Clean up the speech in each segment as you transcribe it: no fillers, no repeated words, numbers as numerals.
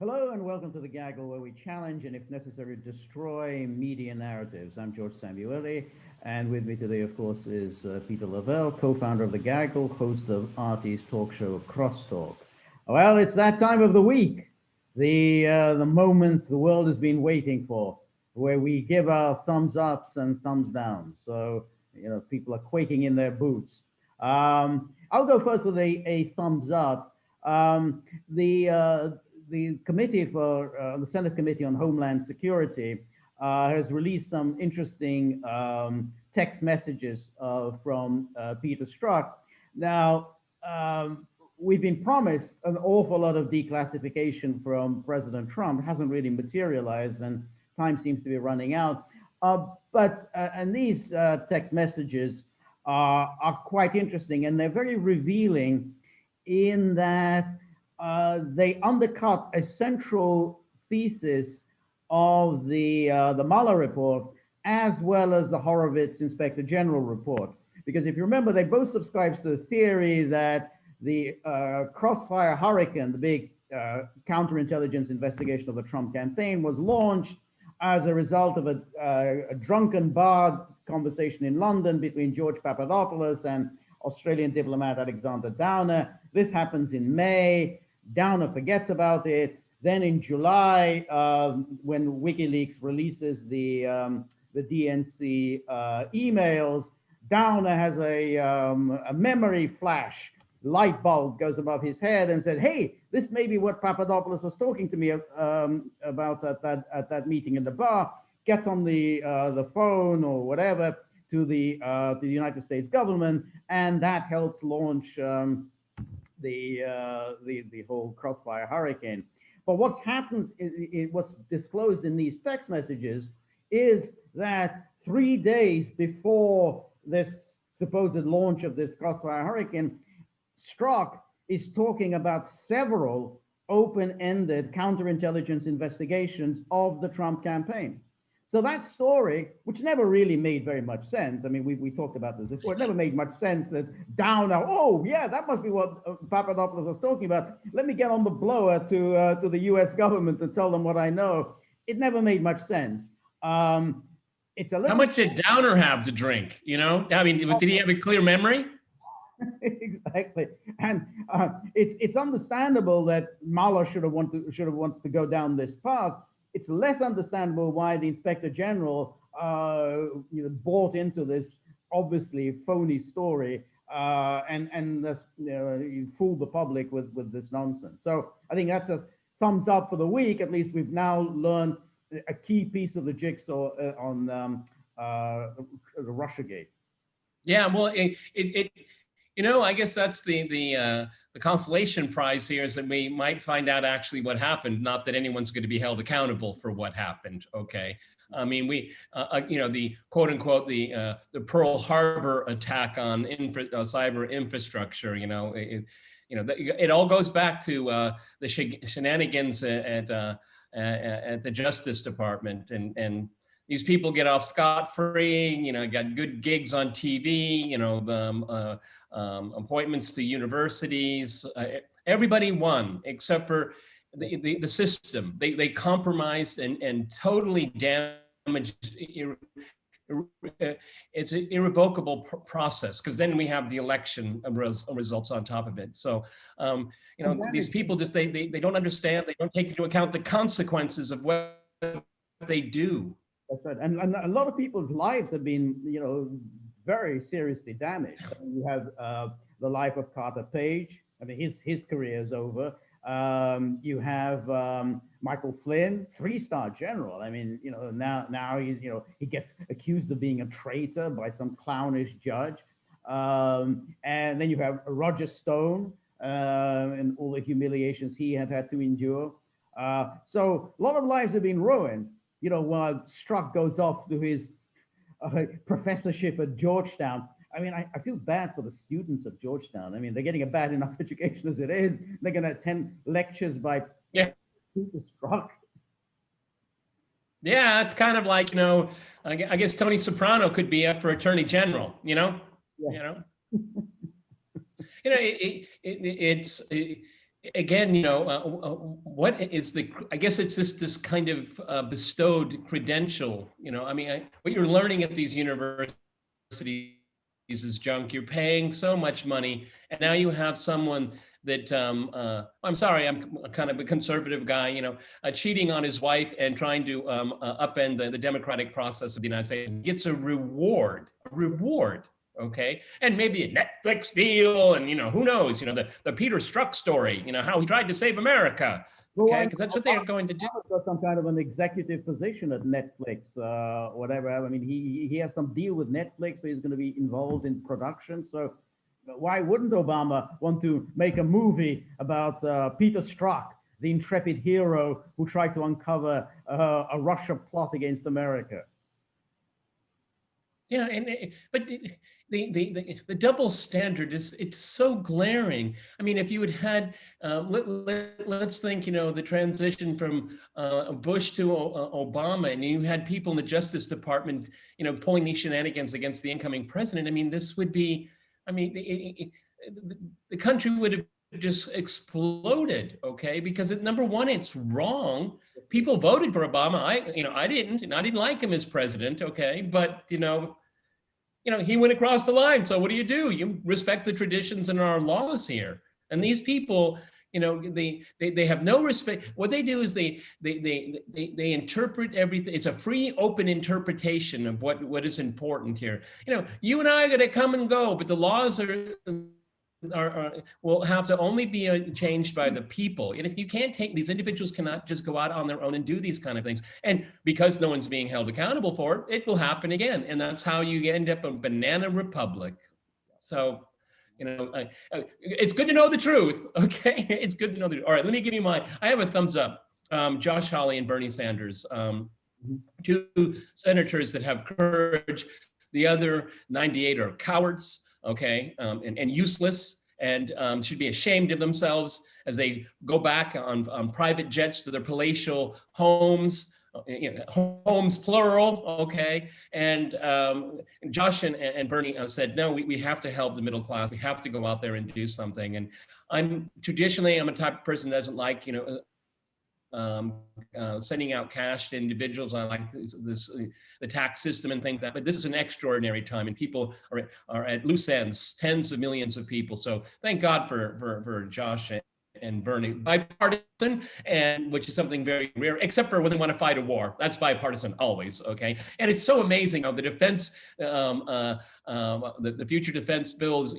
Hello and welcome to the Gaggle, where we challenge and, if necessary, destroy media narratives. I'm George Szamuely, and with me today, of course, is Peter Lavelle, co-founder of the Gaggle, host of RT's talk show Crosstalk. Well, it's that time of the week, the moment the world has been waiting for, where we give our thumbs ups and thumbs downs. So, people are quaking in their boots. I'll go first with a thumbs up. Um, the uh, the committee for the Senate Committee on Homeland Security has released some interesting text messages from Peter Strzok. Now, we've been promised an awful lot of declassification from President Trump. It hasn't really materialized, and time seems to be running out. And these text messages are quite interesting, and they're very revealing in that they undercut a central thesis of the Mueller report, as well as the Horowitz Inspector General report. Because if you remember, they both subscribe to the theory that the Crossfire hurricane, the big counterintelligence investigation of the Trump campaign, was launched as a result of a drunken bar conversation in London between George Papadopoulos and Australian diplomat Alexander Downer. This happens in May. Downer forgets about it. Then in July, when WikiLeaks releases the DNC emails, Downer has a memory flash. Light bulb goes above his head and said, "Hey, this may be what Papadopoulos was talking to me about at that meeting in the bar." Gets on the phone or whatever to the United States government, and that helps launch the whole Crossfire hurricane. But what happens is what's disclosed in these text messages is that 3 days before this supposed launch of this Crossfire hurricane, Strzok is talking about several open-ended counterintelligence investigations of the Trump campaign. So that story, which never really made very much sense, I mean, we talked about this before, it never made much sense that Downer, oh yeah, that must be what Papadopoulos was talking about. Let me get on the blower to the US government and tell them what I know. It never made much sense. It's a little. How much did Downer have to drink? I mean, did he have a clear memory? Exactly, and it's understandable that Mueller should have wanted to go down this path. It's less understandable why the Inspector General bought into this obviously phony story and fooled the public with this nonsense. So I think that's a thumbs up for the week. At least we've now learned a key piece of the jigsaw on the Russiagate. Yeah, well, I guess that's the consolation prize here is that we might find out actually what happened, not that anyone's going to be held accountable for what happened. Okay. I mean, the quote unquote, the Pearl Harbor attack on cyber infrastructure, it all goes back to the shenanigans at the Justice Department, and these people get off scot-free, got good gigs on TV, the appointments to universities. Everybody won except for the system. They compromised and totally damaged. It's an irrevocable process, because then we have the election results on top of it. So, these people just they don't understand. They don't take into account the consequences of what they do. That's right, and a lot of people's lives have been, very seriously damaged. You have the life of Carter Page. I mean, his career is over. You have Michael Flynn, 3-star general. I mean, now he gets accused of being a traitor by some clownish judge. And then you have Roger Stone and all the humiliations he had to endure. So a lot of lives have been ruined. While Strzok goes off to his professorship at Georgetown. I mean, I feel bad for the students of Georgetown. I mean, they're getting a bad enough education as it is. They're going to attend lectures by Peter Strzok. Yeah, it's kind of like, I guess Tony Soprano could be up for attorney general, Yeah. It's again, what is I guess it's this kind of bestowed credential, I mean, what you're learning at these universities is junk. You're paying so much money, and now you have someone that, I'm sorry, I'm kind of a conservative guy, cheating on his wife and trying to upend the democratic process of the United States, gets a reward, okay? And maybe a Netflix deal, and who knows, the Peter Strzok story, how he tried to save America, okay? Because that's what they're going to do. Got some kind of an executive position at Netflix, whatever. I mean, he has some deal with Netflix, so he's going to be involved in production. So why wouldn't Obama want to make a movie about Peter Strzok, the intrepid hero who tried to uncover a Russia plot against America? Yeah, but the double standard it's so glaring. I mean, if you had let's think, the transition from Bush to Obama, and you had people in the Justice Department, pulling these shenanigans against the incoming president. I mean, this would be, the country would have just exploded, okay? Because number one, it's wrong. People voted for Obama. I didn't like him as president, okay? But he went across the line. So what do? You respect the traditions and our laws here. And these people, they have no respect. What they do is they interpret everything. It's a free, open interpretation of what is important here. You and I are going to come and go, but the laws will have to only be changed by the people. And if you can't these individuals cannot just go out on their own and do these kind of things. And because no one's being held accountable for it, it will happen again. And that's how you end up a banana republic. So, it's good to know the truth. Okay. It's good to know the truth. All right. Let me give you I have a thumbs up. Josh Hawley and Bernie Sanders, two senators that have courage. The other 98 are cowards. Okay, and useless, and should be ashamed of themselves as they go back on private jets to their palatial homes, homes plural, okay? And Josh and Bernie said, no, we have to help the middle class. We have to go out there and do something. And I'm a type of person that doesn't like, sending out cash to individuals. I like the tax system and things like that, but this is an extraordinary time, and people are at loose ends, tens of millions of people. So thank God for Josh and Bernie, bipartisan, and which is something very rare, except for when they want to fight a war. That's bipartisan always, okay? And it's so amazing how the defense, the future defense bills,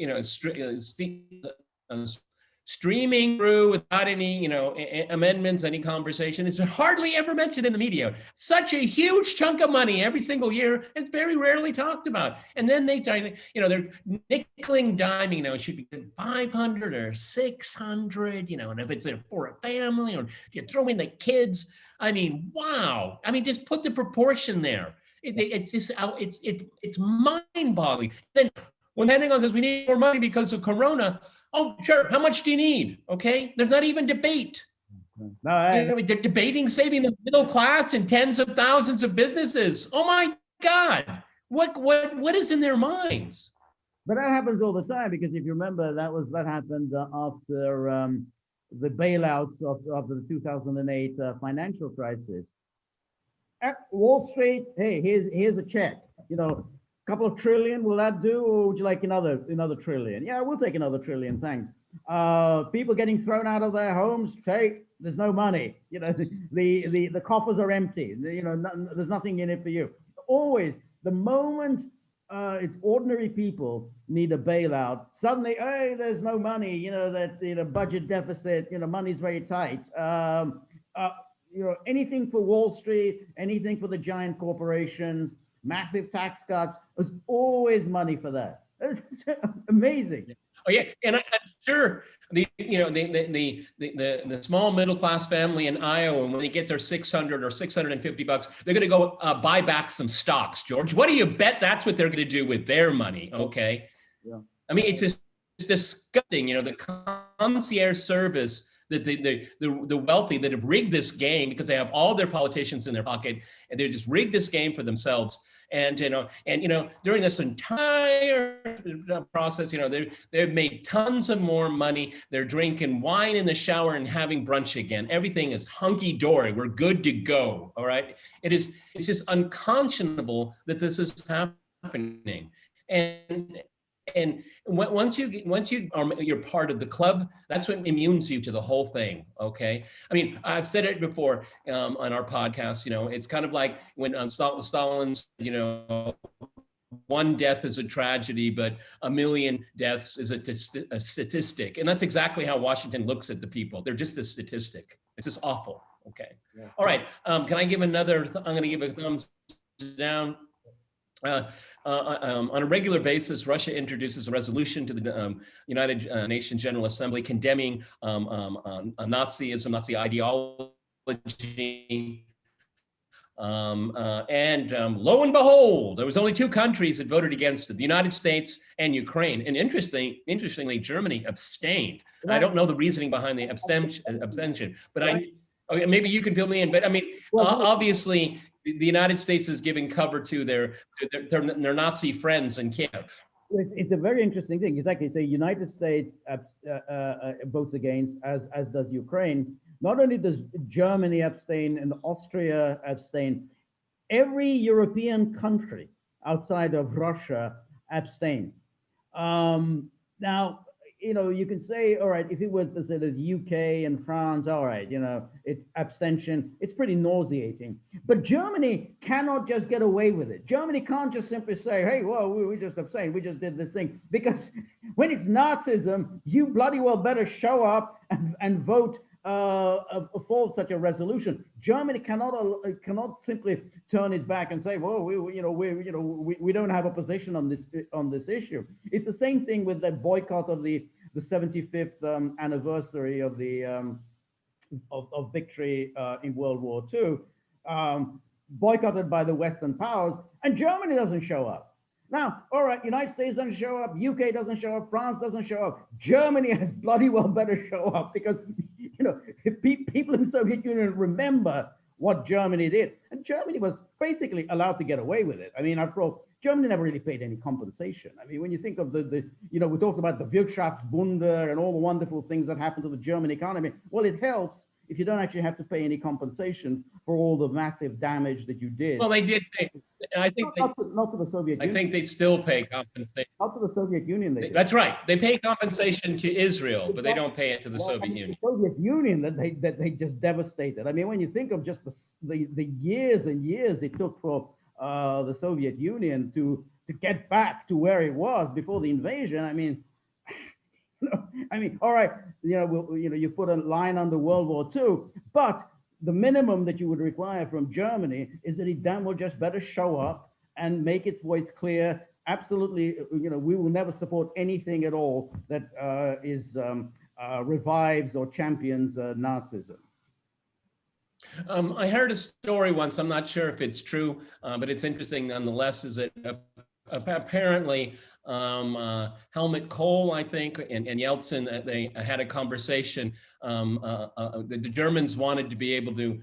streaming through without any, amendments, any conversation. It's hardly ever mentioned in the media. Such a huge chunk of money every single year. It's very rarely talked about. And then they're nickeling, diming. It should be 500 or 600. And if it's for a family, or you throw in the kids. I mean, wow. I mean, just put the proportion there. It's mind-boggling. Then when Pentagon says we need more money because of Corona. Oh, sure. How much do you need? Okay. There's not even debate. No, they're debating saving the middle class and tens of thousands of businesses. Oh my God. What is in their minds? But that happens all the time, because if you remember, that happened after the bailouts of the 2008 financial crisis. At Wall Street, hey, here's a check. Couple of trillion, will that do? Or would you like another trillion? Yeah, we'll take another trillion, thanks. People getting thrown out of their homes, hey, there's no money. The coffers are empty. There's nothing in it for you. Always, the moment it's ordinary people need a bailout, suddenly, hey, there's no money. Budget deficit. Money's very tight. Anything for Wall Street, anything for the giant corporations. Massive tax cuts. There's always money for that. It's amazing. Oh yeah, and I'm sure the small middle class family in Iowa, when they get their $600 or $650, they're going to go buy back some stocks. George, what do you bet that's what they're going to do with their money? Okay, yeah. I mean, it's disgusting. The concierge service that the wealthy that have rigged this game because they have all their politicians in their pocket and they just rigged this game for themselves. And during this entire process, they've made tons of more money. They're drinking wine in the shower and having brunch again. Everything is hunky dory. We're good to go. All right. It's just unconscionable that this is happening. And once you're part of the club, that's what immunes you to the whole thing. Okay. I mean, I've said it before on our podcast. It's kind of like when Stalin's, one death is a tragedy, but a million deaths is a statistic. And that's exactly how Washington looks at the people. They're just a statistic. It's just awful. Okay. Yeah. All right. Can I give another? I'm going to give a thumbs down. On a regular basis, Russia introduces a resolution to the United Nations General Assembly condemning Nazism, Nazi ideology. Lo and behold, there was only 2 countries that voted against it, the United States and Ukraine. And interestingly, Germany abstained. I don't know the reasoning behind the abstention, but maybe you can fill me in. But I mean, obviously, the United States is giving cover to their Nazi friends in Kiev. It's a very interesting thing. Exactly. So United States votes against, as does Ukraine. Not only does Germany abstain and Austria abstain, every European country outside of Russia abstain. Now, you can say, all right, if it was to say the UK and France, all right, it's abstention. It's pretty nauseating. But Germany cannot just get away with it. Germany can't just simply say, hey, well, we just abstained. We just did this thing. Because when it's Nazism, you bloody well better show up and vote for such a resolution. Germany cannot simply turn its back and say, well, we don't have a position on this issue. It's the same thing with the boycott of the 75th anniversary of the of victory in World War II, boycotted by the Western powers, and Germany doesn't show up. Now, all right, United States doesn't show up, UK doesn't show up, France doesn't show up. Germany has bloody well better show up because, if people in the Soviet Union remember what Germany did. And Germany was basically allowed to get away with it. I mean, after all, Germany never really paid any compensation. I mean, when you think of we talked about the Wirtschaftswunder and all the wonderful things that happened to the German economy. Well, it helps if you don't actually have to pay any compensation for all the massive damage that you did. Well, they did pay. I think not to the Soviet Union. I think they still pay compensation. Not to the Soviet Union. That's right. They pay compensation to Israel, but they don't pay it to the Soviet Union. The Soviet Union that they just devastated. I mean, when you think of just the years and years it took for the Soviet Union to get back to where it was before the invasion. I mean, all right, you put a line under World War II, but the minimum that you would require from Germany is that it damn well just better show up and make its voice clear. Absolutely, we will never support anything at all that revives or champions Nazism. I heard a story once, I'm not sure if it's true, but it's interesting nonetheless, is that apparently Helmut Kohl, I think, and Yeltsin, they had a conversation. The Germans wanted to be able to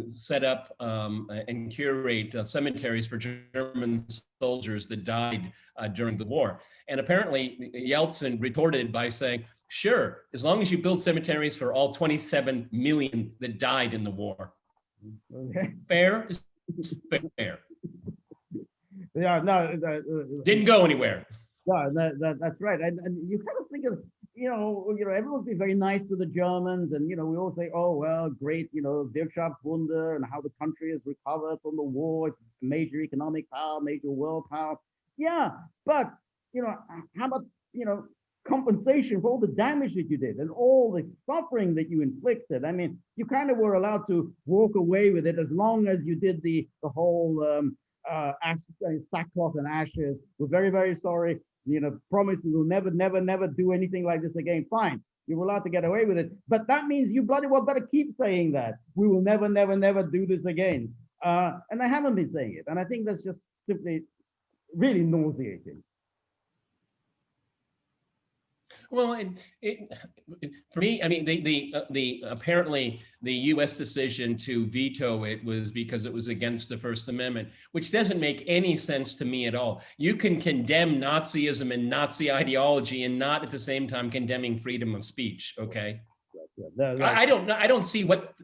set up and curate cemeteries for German soldiers that died during the war. And apparently Yeltsin retorted by saying, sure, as long as you build cemeteries for all 27 million that died in the war. Okay. Fair is fair. Yeah, no. Didn't go anywhere. Yeah, that's right. And you kind of think of, everyone's been very nice to the Germans, and we all say, oh well, great, Wirtschaftswunder, and how the country has recovered from the war, it's a major economic power, major world power. Yeah, but how about compensation for all the damage that you did and all the suffering that you inflicted? I mean, you kind of were allowed to walk away with it as long as you did the whole sackcloth and ashes. We're very, very sorry. Promise we will never, never, never do anything like this again. Fine, you were allowed to get away with it, but that means you bloody well better keep saying that we will never, never, never do this again. And I haven't been saying it, and I think that's just simply really nauseating. Well, For me, I mean, the apparently the U.S. decision to veto it was because it was against the First Amendment, which doesn't make any sense to me at all. You can condemn Nazism and Nazi ideology and not at the same time condemning freedom of speech. Okay, I don't know. I don't see what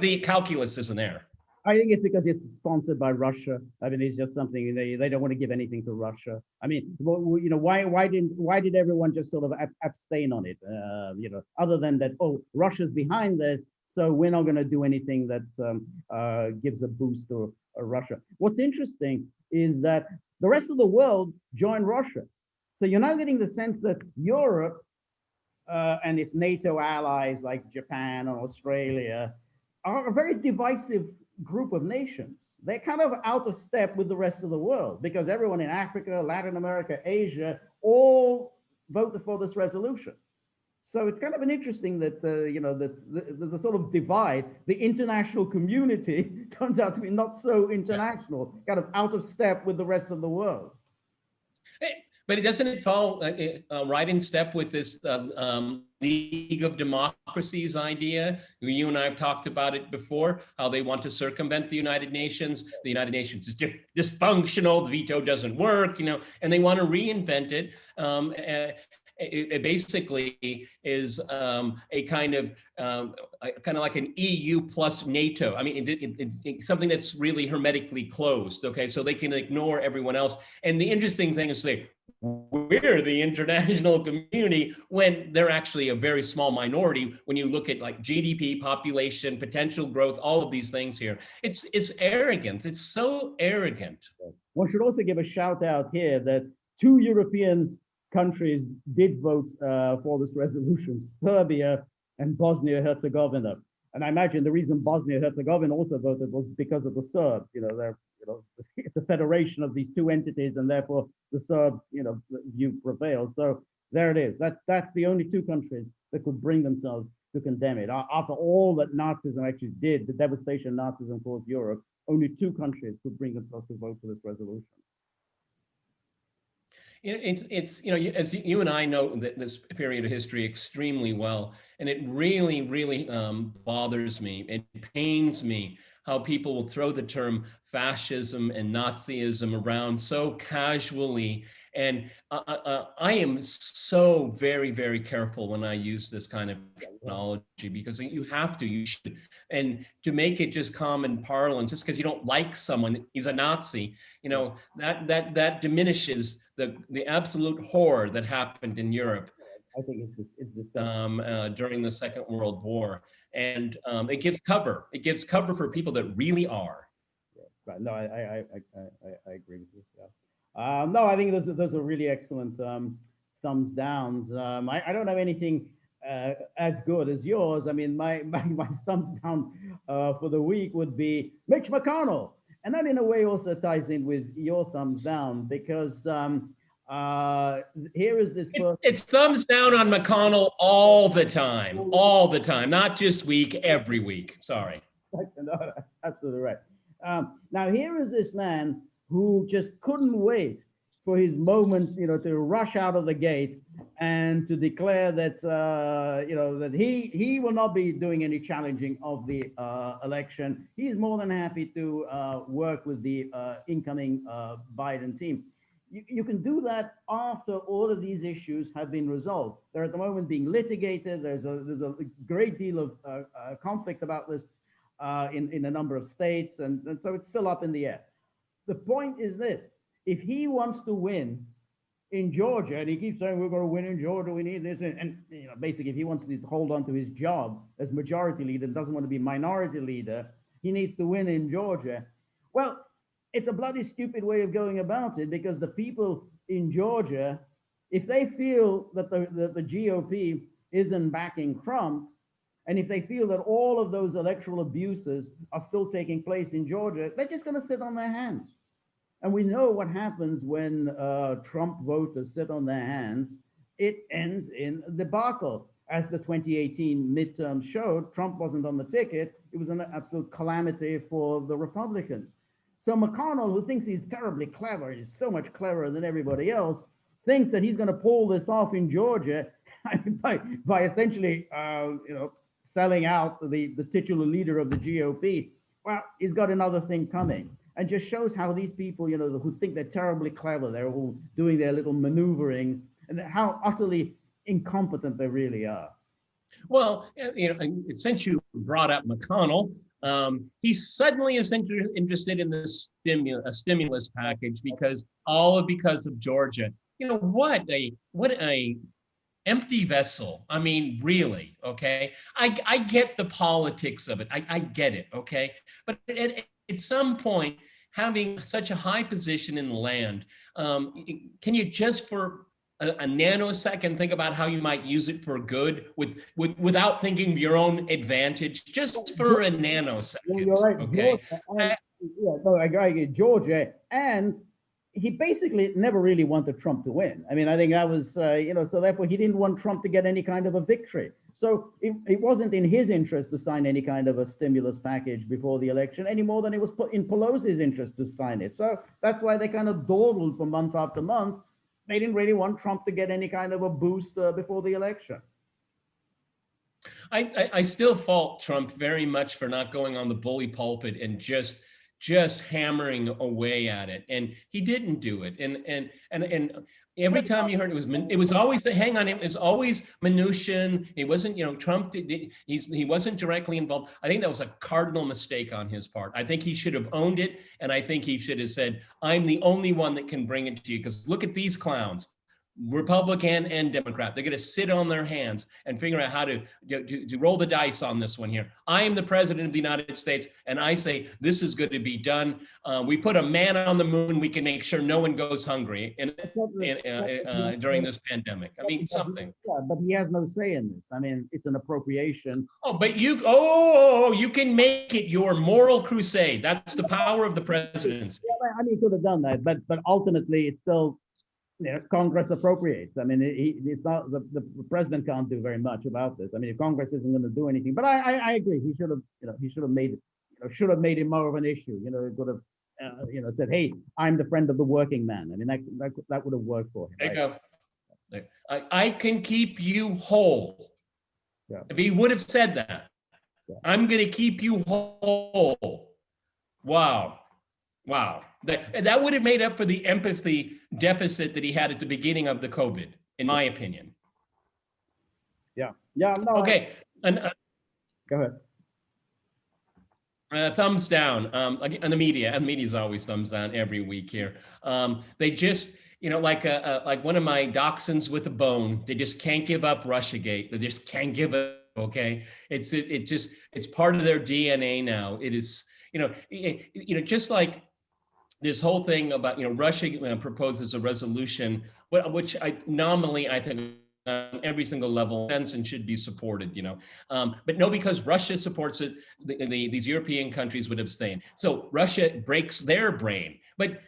the calculus is in there. I think it's because it's sponsored by Russia. I mean, it's just something they don't want to give anything to Russia. I mean, you know, why did everyone just sort of abstain on it? You know, other than that, oh, Russia's behind this, so we're not going to do anything that gives a boost to Russia. What's interesting is that the rest of the world joined Russia, so you're now getting the sense that Europe and its NATO allies like Japan or Australia are a very divisive group of nations. They're kind of out of step with the rest of the world because everyone in Africa, Latin America, Asia, all voted for this resolution. So it's kind of an interesting that, you know, that there's a sort of divide. The international community turns out to be not so international, kind of out of step with the rest of the world. But doesn't it fall right in step with this League of Democracies idea? You and I have talked about it before, how they want to circumvent the United Nations. The United Nations is dysfunctional, the veto doesn't work, you know, and they want to reinvent it. It basically is a kind of like an EU plus NATO. I mean, it's something that's really hermetically closed. Okay, so they can ignore everyone else. And the interesting thing is say, we're the international community when they're actually a very small minority. When you look at like GDP, population, potential growth, all of these things here, it's arrogant. It's so arrogant. One should also give a shout out here that 2 European countries did vote for this resolution, Serbia and Bosnia-Herzegovina. And I imagine the reason Bosnia-Herzegovina also voted was because of the Serbs. You know, it's a federation of these 2 entities, and therefore the Serbs, you know, view prevailed. So there it is. That's the only 2 countries that could bring themselves to condemn it. After all that Nazism actually did, the devastation Nazism caused Europe, only 2 countries could bring themselves to vote for this resolution. It's you know, as you and I know this period of history extremely well, and it really, really bothers me. It pains me how people will throw the term fascism and Nazism around so casually. And I am so very, very careful when I use this kind of terminology because you have to, you should. And to make it just common parlance, just because you don't like someone, he's a Nazi, you know, that diminishes the absolute horror that happened in Europe. I think it's during the Second World War. And it gives cover. It gives cover for people that really are. Yeah, right. No, I agree with you. Yeah. No, I think those are really excellent thumbs downs. I don't have anything as good as yours. I mean, my thumbs down for the week would be Mitch McConnell, and that in a way also ties in with your thumbs down because here is this person. It's thumbs down on McConnell all the time, not just week, every week. Sorry. No, absolutely right. Now here is this man who just couldn't wait for his moment, you know, to rush out of the gate and to declare that, you know, that he will not be doing any challenging of the election. He's more than happy to work with the incoming Biden team. You can do that after all of these issues have been resolved. They're at the moment being litigated. There's a great deal of conflict about this in a number of states, and so it's still up in the air. The point is this: if he wants to win in Georgia, and he keeps saying we're going to win in Georgia, we need this, and you know, basically, if he wants to hold on to his job as majority leader and doesn't want to be minority leader, he needs to win in Georgia. Well, it's a bloody stupid way of going about it because the people in Georgia, if they feel that the GOP isn't backing Trump, and if they feel that all of those electoral abuses are still taking place in Georgia, they're just going to sit on their hands. And we know what happens when Trump voters sit on their hands. It ends in a debacle. As the 2018 midterms showed, Trump wasn't on the ticket. It was an absolute calamity for the Republicans. So McConnell, who thinks he's terribly clever, he's so much cleverer than everybody else, thinks that he's going to pull this off in Georgia. by essentially, selling out the titular leader of the GOP. Well, he's got another thing coming, and just shows how these people, who think they're terribly clever, they're all doing their little maneuverings, and how utterly incompetent they really are. Well, since you brought up McConnell, he suddenly is interested in the stimulus package because of Georgia. What a empty vessel. I mean, really, okay? I get the politics of it. I get it, okay? But at some point, having such a high position in the land, can you just for a nanosecond think about how you might use it for good without thinking of your own advantage, just for a nanosecond? Well, you're right, okay? Georgia, I agree, Georgia, and he basically never really wanted Trump to win. I mean, I think that was, so therefore he didn't want Trump to get any kind of a victory. So it wasn't in his interest to sign any kind of a stimulus package before the election any more than it was in Pelosi's interest to sign it. So that's why they kind of dawdled for month after month. They didn't really want Trump to get any kind of a boost before the election. I still fault Trump very much for not going on the bully pulpit and just hammering away at it, and he didn't do it. And every time you heard it was always hang on. It was always minutiae. It wasn't, Trump. He wasn't directly involved. I think that was a cardinal mistake on his part. I think he should have owned it, and I think he should have said, "I'm the only one that can bring it to you because look at these clowns." Republican and Democrat, they're going to sit on their hands and figure out how to roll the dice on this one here. I am the president of the United States, and I say this is going to be done. We put a man on the moon. We can make sure no one goes hungry during this pandemic. I mean, something. Yeah, but he has no say in this. I mean, it's an appropriation. Oh, but you can make it your moral crusade. That's the power of the presidency. Yeah, I mean, he could have done that, but ultimately, it's still. Congress appropriates. I mean, it's not the president can't do very much about this. I mean, if Congress isn't going to do anything, but I agree. He should have made it more of an issue. It could have, said, "Hey, I'm the friend of the working man." I mean, that would have worked for him. There you go. I can keep you whole. Yeah. If he would have said that, yeah. I'm going to keep you whole. Wow. That would have made up for the empathy deficit that he had at the beginning of the COVID, in my opinion. Yeah. No. Okay. Go ahead. Thumbs down on the media. And the media is always thumbs down every week here. They just, like one of my dachshunds with a bone. They just can't give up Russiagate. They just can't give up. Okay. It's part of their DNA now. It is, just like this whole thing about, Russia proposes a resolution, which I think on every single level sense and should be supported, but no, because Russia supports it, these European countries would abstain. So Russia breaks their brain, but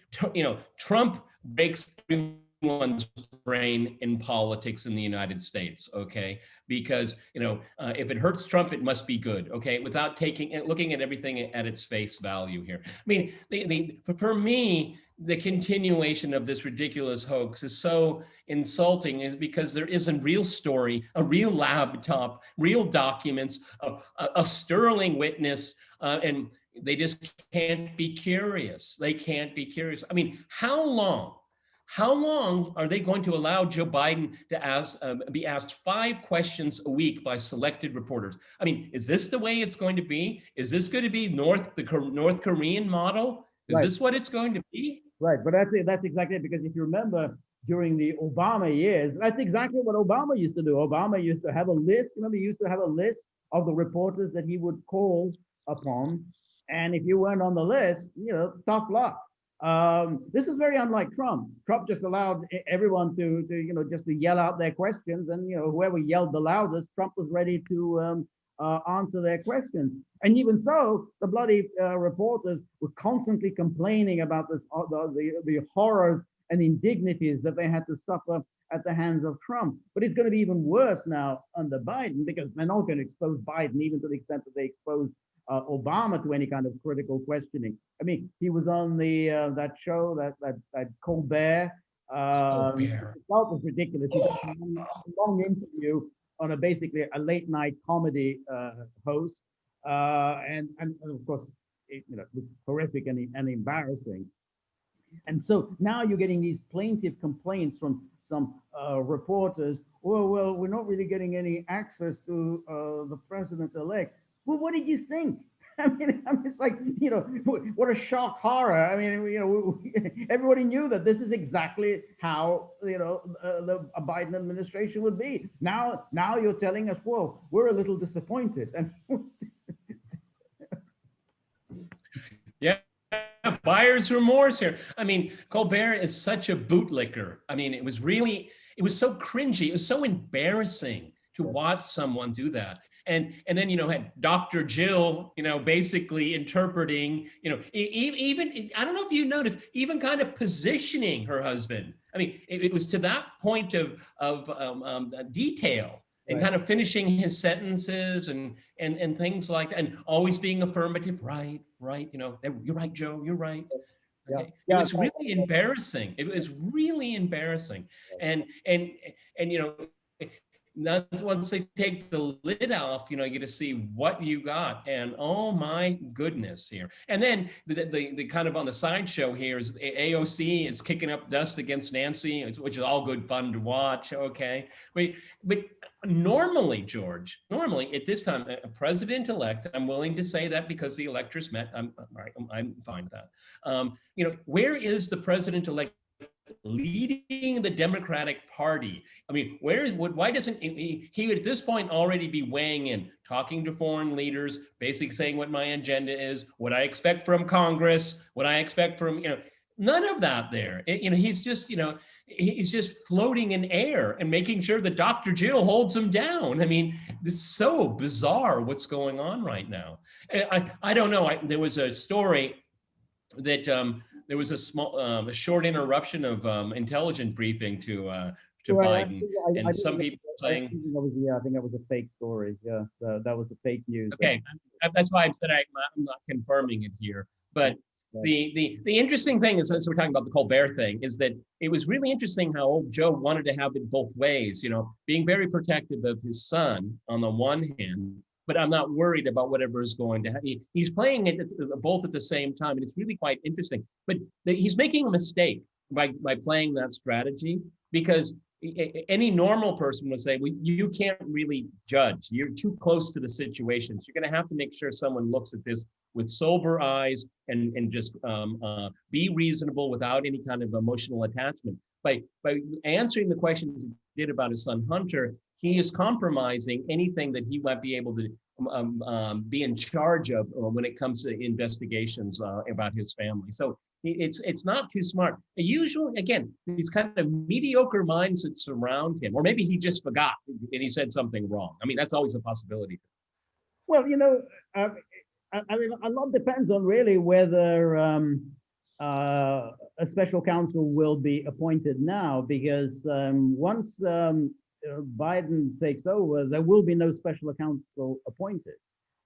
Trump breaks everyone's brain in politics in the United States, okay? Because if it hurts Trump, it must be good, okay? Without looking at everything at its face value here. I mean, for me, the continuation of this ridiculous hoax is so insulting because there is a real story, a real laptop, real documents, a sterling witness, and they just can't be curious. They can't be curious. I mean, how long are they going to allow Joe Biden to be asked 5 questions a week by selected reporters? I mean, is this the way it's going to be? Is this going to be the North Korean model? Is this what it's going to be? Right, but that's exactly it, because if you remember during the Obama years, that's exactly what Obama used to do. Obama used to have a list. Remember, he used to have a list of the reporters that he would call upon, and if you weren't on the list, tough luck. This is very unlike Trump. Trump just allowed everyone to just to yell out their questions, and whoever yelled the loudest, Trump was ready to answer their questions. And even so, the bloody reporters were constantly complaining about this, the horrors and indignities that they had to suffer at the hands of Trump. But it's going to be even worse now under Biden, because they're not going to expose Biden even to the extent that they exposed Obama to any kind of critical questioning. I mean, he was on that show, that Colbert, Colbert. Itself was ridiculous. He did a long interview on a basically a late night comedy host, and of course, it was horrific and embarrassing. And so now you're getting these plaintive complaints from some reporters. Well, we're not really getting any access to the president-elect. Well, what did you think? I mean, it's like, what a shock horror. I mean, everybody knew that this is exactly how, the Biden administration would be. Now you're telling us, whoa, we're a little disappointed. And yeah, buyer's remorse here. I mean, Colbert is such a bootlicker. I mean, it was so cringy. It was so embarrassing to watch someone do that. And then, had Dr. Jill, basically interpreting, even, I don't know if you noticed, even kind of positioning her husband. I mean, it was to that point of detail and kind of finishing his sentences and things like that, and always being affirmative, right, you're right, Joe, you're right. Okay. It was really embarrassing. It was really embarrassing. And now, once they take the lid off, you get to see what you got, and oh my goodness here. And then the kind of on the sideshow here is AOC is kicking up dust against Nancy, which is all good fun to watch. Okay, but normally, George, at this time, a president-elect, I'm willing to say that because the electors met. I'm fine with that. Where is the president-elect leading the Democratic Party? I mean, why doesn't he would at this point already be weighing in, talking to foreign leaders, basically saying what my agenda is, what I expect from Congress, what I expect from, none of that there. He's just floating in air and making sure that Dr. Jill holds him down. I mean, this is so bizarre what's going on right now. I don't know. There was a story that there was a short interruption of intelligence briefing to Biden, and some people saying, I think that was a fake story. Yeah, that was a fake news. Okay, that's why I said I'm not confirming it here. But the interesting thing is, as we're talking about the Colbert thing, is that it was really interesting how old Joe wanted to have it both ways. Being very protective of his son on the one hand, but I'm not worried about whatever is going to happen. He's playing it both at the same time, and it's really quite interesting. But he's making a mistake by playing that strategy, because any normal person would say, well, you can't really judge. You're too close to the situation. So you're going to have to make sure someone looks at this with sober eyes and just be reasonable without any kind of emotional attachment. By answering the question he did about his son Hunter, he is compromising anything that he might be able to be in charge of when it comes to investigations about his family. So it's not too smart. Usually, again, these kind of mediocre minds that surround him, or maybe he just forgot and he said something wrong. I mean, that's always a possibility. Well, I mean, a lot depends on really whether a special counsel will be appointed now, because once Biden takes over, there will be no special counsel appointed,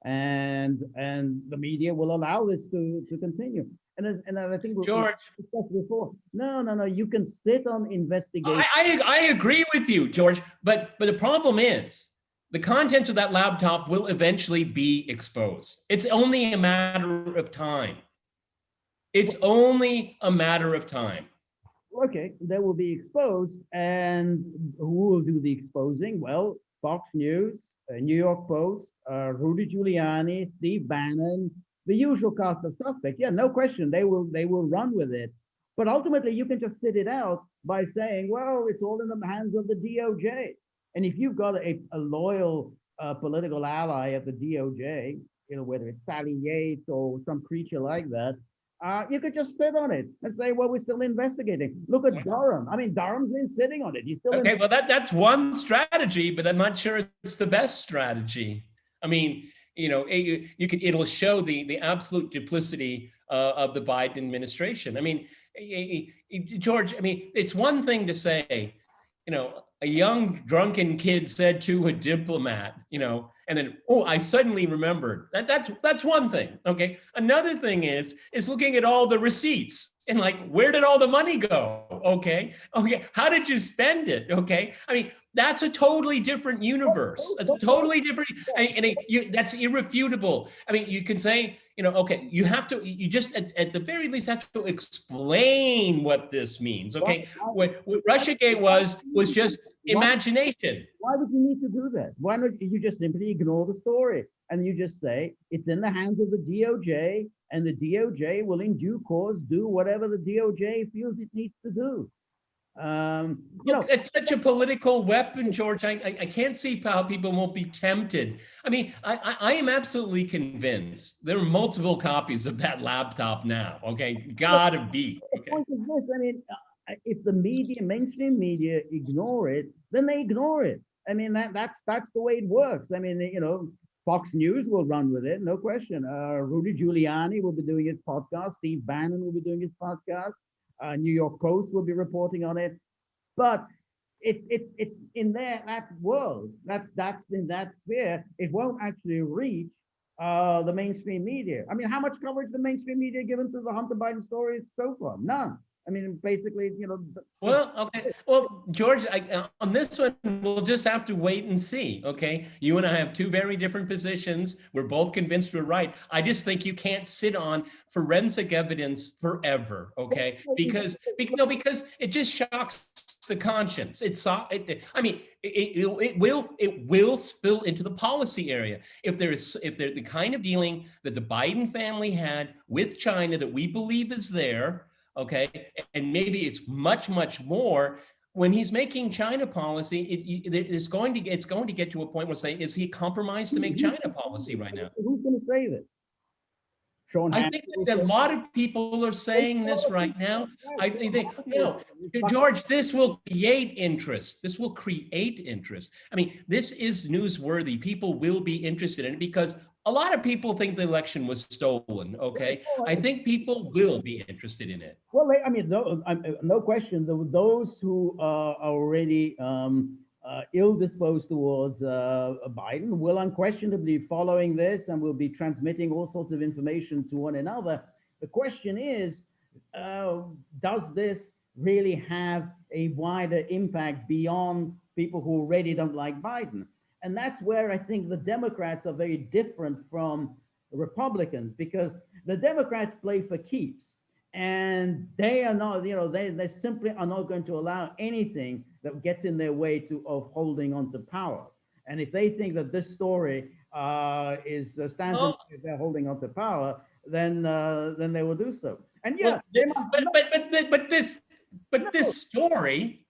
and the media will allow this to continue. And I think George, discussed before. No. You can sit on investigation. I agree with you, George. But the problem is, the contents of that laptop will eventually be exposed. It's only a matter of time. It's only a matter of time. Okay, they will be exposed, and who will do the exposing? Well, Fox News, New York Post, Rudy Giuliani, Steve Bannon, the usual cast of suspects. Yeah, no question, they will run with it. But ultimately, you can just sit it out by saying, well, it's all in the hands of the DOJ. And if you've got a loyal political ally at the DOJ, whether it's Sally Yates or some creature like that, you could just sit on it and say, well, we're still investigating. Look at Durham. I mean, Durham's been sitting on it. He's still okay. Well, that's one strategy, but I'm not sure it's the best strategy. I mean, it'll show the absolute duplicity of the Biden administration. I mean, George, I mean, it's one thing to say, a young drunken kid said to a diplomat, and then, oh, I suddenly remembered. That's one thing, okay? Another thing is looking at all the receipts, And like, where did all the money go? Okay. How did you spend it? Okay. I mean, that's a totally different universe. That's a totally different, that's irrefutable. I mean, you can say, okay, you just at the very least have to explain what this means. Okay. What Russiagate was just imagination. Why would you need to do that? Why don't you just simply ignore the story and you just say it's in the hands of the DOJ, and the DOJ will in due course do whatever the DOJ feels it needs to do. Look, it's such a political weapon, George. I can't see how people won't be tempted. I mean, I am absolutely convinced there are multiple copies of that laptop now. Okay, gotta be. The point is this: I mean, if the media, mainstream media, ignore it, then they ignore it. I mean, that's the way it works. I mean, Fox News will run with it, no question. Rudy Giuliani will be doing his podcast. Steve Bannon will be doing his podcast. New York Post will be reporting on it, but it's in that world. That's in that sphere. It won't actually reach the mainstream media. I mean, how much coverage the mainstream media given to the Hunter Biden story so far? None. I mean, basically, Well, okay. Well, George, on this one, we'll just have to wait and see. Okay. You and I have two very different positions. We're both convinced we're right. I just think you can't sit on forensic evidence forever. Okay. Because it just shocks the conscience. I mean, it will spill into the policy area. If there's the kind of dealing that the Biden family had with China that we believe is there, okay, and maybe it's much, much more. When he's making China policy, it's going to get to a point where say, is he compromised to make China policy right now? Who's going to say this? I think that a lot of people are saying this right now. I think, George, this will create interest. This will create interest. I mean, this is newsworthy. People will be interested in it because a lot of people think the election was stolen, okay? I think people will be interested in it. Well, I mean, no question. Those who are already ill-disposed towards Biden will unquestionably be following this and will be transmitting all sorts of information to one another. The question is, does this really have a wider impact beyond people who already don't like Biden? And that's where I think the Democrats are very different from the Republicans, because the Democrats play for keeps. And they are not, they simply are not going to allow anything that gets in their way of holding on to power. And if they think that this story stands if they're holding on to power, then they will do so. And yeah, but this story,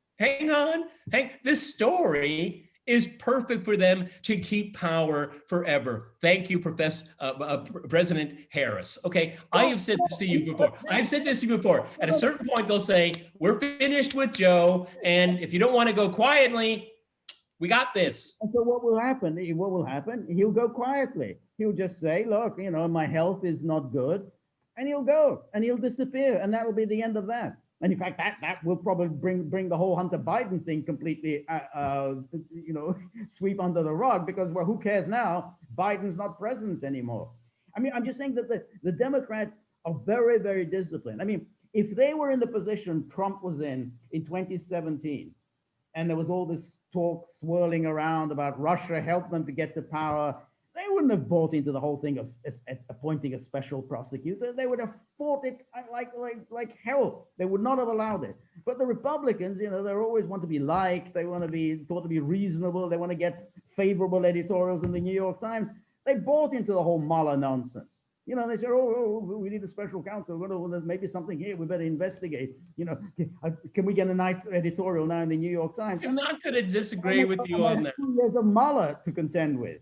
this story is perfect for them to keep power forever. Thank you, President Harris. Okay, I have said this to you before. At a certain point, they'll say, we're finished with Joe, and if you don't want to go quietly, we got this. And so what will happen? He'll go quietly. He'll just say, look, my health is not good, and he'll go, and he'll disappear, and that will be the end of that. And in fact, that will probably bring the whole Hunter Biden thing completely, sweep under the rug, because, well, who cares now? Biden's not president anymore. I mean, I'm just saying that the Democrats are very, very disciplined. I mean, if they were in the position Trump was in 2017, and there was all this talk swirling around about Russia helped them to get to power, they wouldn't have bought into the whole thing of appointing a special prosecutor. They would have fought it like hell. They would not have allowed it. But the Republicans, they always want to be liked. They want to be thought to be reasonable. They want to get favorable editorials in the New York Times. They bought into the whole Mueller nonsense. They said, oh, we need a special counsel. Well, there's maybe something here. We better investigate. Can we get a nice editorial now in the New York Times? I'm not going to disagree with you on that. 2 years of Mueller to contend with.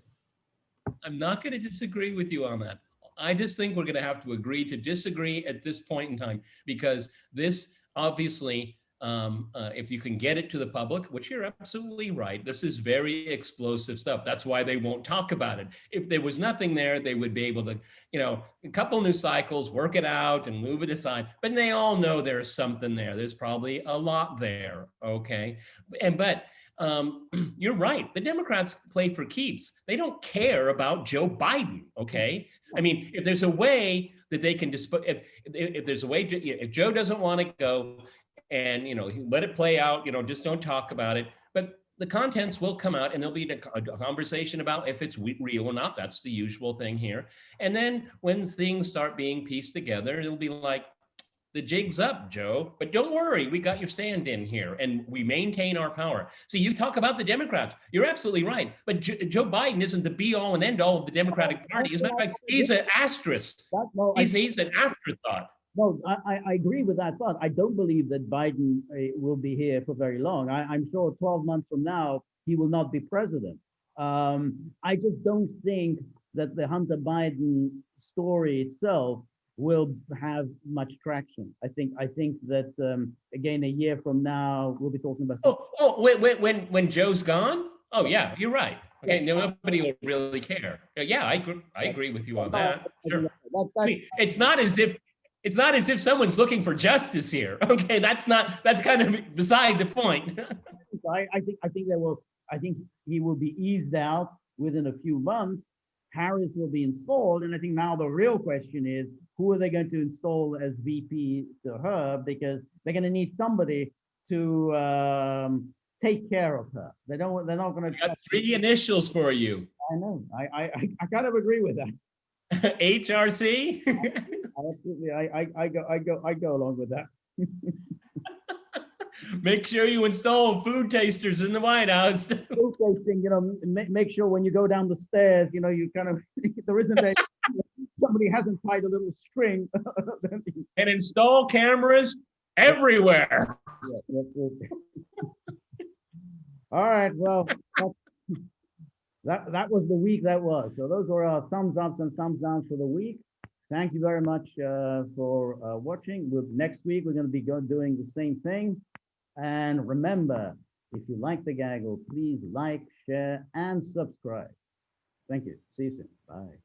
I'm not going to disagree with you on that. I just think we're going to have to agree to disagree at this point in time, because this obviously, if you can get it to the public, which you're absolutely right, this is very explosive stuff. That's why they won't talk about it. If there was nothing there, they would be able to, a couple new cycles, work it out and move it aside. But they all know there's something there. There's probably a lot there. Okay. But You're right. The Democrats play for keeps. They don't care about Joe Biden. Okay. I mean, if there's a way that they can if there's a way if Joe doesn't want to go, and let it play out, just don't talk about it. But the contents will come out, and there'll be a conversation about if it's real or not. That's the usual thing here. And then when things start being pieced together, it'll be like, the jig's up, Joe, but don't worry, we got your stand-in here, and we maintain our power. See, you talk about the Democrats, you're absolutely right, but Joe Biden isn't the be-all and end-all of the Democratic Party. As a matter of fact, he's an asterisk. He's an afterthought. No, I agree with that thought. I don't believe that Biden will be here for very long. I'm sure 12 months from now, he will not be president. I just don't think that the Hunter Biden story itself will have much traction. I think that again, a year from now, we'll be talking about. When Joe's gone? Oh yeah, you're right. Okay, nobody will really care. Yeah, I agree with you on that. Sure. I mean, it's not as if someone's looking for justice here. Okay, that's kind of beside the point. I think he will be eased out within a few months. Harris will be installed, and I think now the real question is, who are they going to install as VP to her? Because they're going to need somebody to take care of her. They're not going to. Got 3 initials for you. I know. I kind of agree with that. HRC. Absolutely. I go along with that. Make sure you install food tasters in the White House. Food tasting, make sure when you go down the stairs, you kind of, there isn't somebody hasn't tied a little string. And install cameras everywhere. All right, well, that was the week that was. So those were our thumbs ups and thumbs downs for the week. Thank you very much for watching. Next week, we're going to be doing the same thing. And remember, if you like the gaggle, please like, share, and subscribe. Thank you. See you soon. Bye.